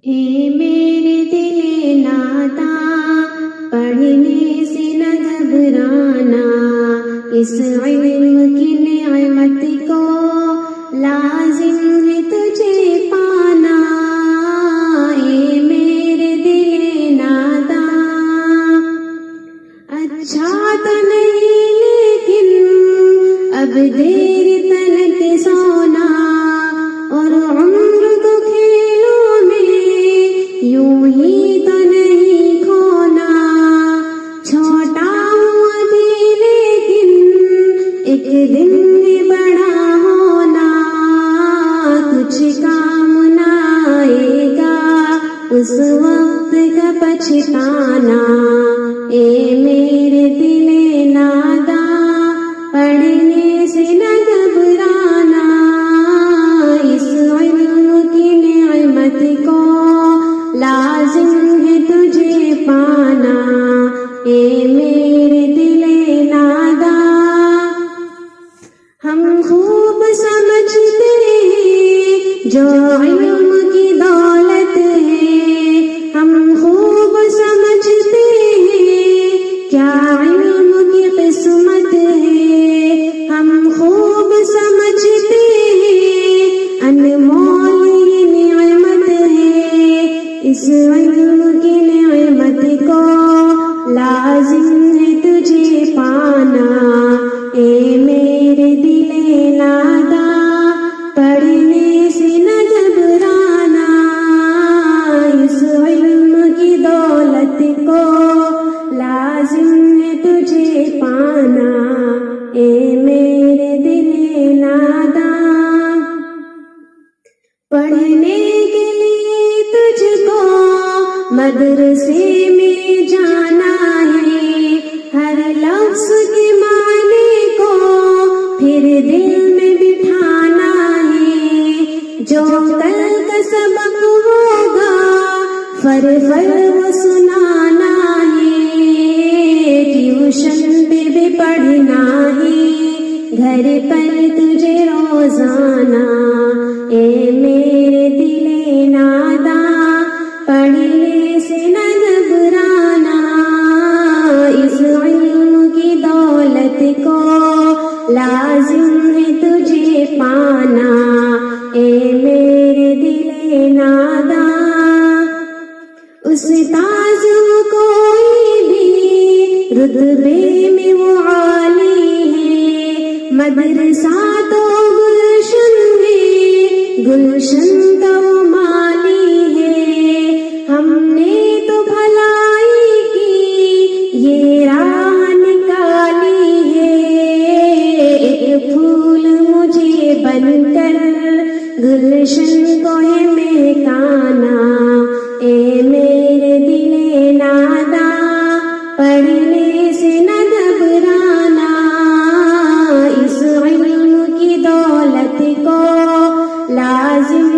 اے میرے دل ناداں پڑھنے سے نہ گھبرانا، اس علم کی نعمت کو لازم ہے تجھے پانا۔ اے میرے دل ناداں اچھا تو نہیں لیکن اب دیر تلک سونا، اور عمر کو کھیلوں میں یوں ہی تو نہیں کھونا۔ چھوٹا ہوں ابھی لیکن ایک دن میں بڑا ہونا، کچھ کام نہ آئے گا اس وقت کا پچھتانا۔ اے میرے دل ناداں پڑھنے سے نہ گھبرانا، اس علم کی نعمت کو لازم ہے تجھے پانا۔ اے میرے دل ناداں ہم خوب سمجھتے ہیں جو علم کی دولت ہے، ہم خوب سمجھتے ہیں کیا علم کی قسمت ہے، ہم خوب سمجھتے ہیں انمول یہ نعمت ہے، اس علم کی نعمت کو لازم ہے تجھے پانا۔ اے میرے دل ناداں پڑھنے سے نہ گھبرانا، اس علم کی دولت کو لازم ہے تجھے پانا۔ اے میرے دل ناداں پڑھنے کے لیے تجھ کو مدرسے میں جانا ہے، ہر لفظ کے معنی کو پھر دل میں بٹھانا ہے، جو کل کا سبق ہوگا فر وہ سنانا ہے، ٹیوشن پہ بھی پڑھنا ہے گھر پر تجھے روزانہ۔ اے میرے دل ناداں پڑھنے سے نہ گھبرانا، اس علم کی دولت کو لازم ہے تجھے پانا۔ اے میرے دل ناداں استاذ ہو کوئی بھی رتبے میں وہ عالی ہے، مدرسہ تو گلشن ہے، گلشن کا وہ مالی ہے، ہم نے تو بھلائی کی یہ راہ نکالی ہے، ایک پھول مجھے بن کر گلشن کو ہے مہکانا۔ اے میرے دل ناداں پڑھنے سے نہ گھبرانا، اس علم کی دولت کو لازم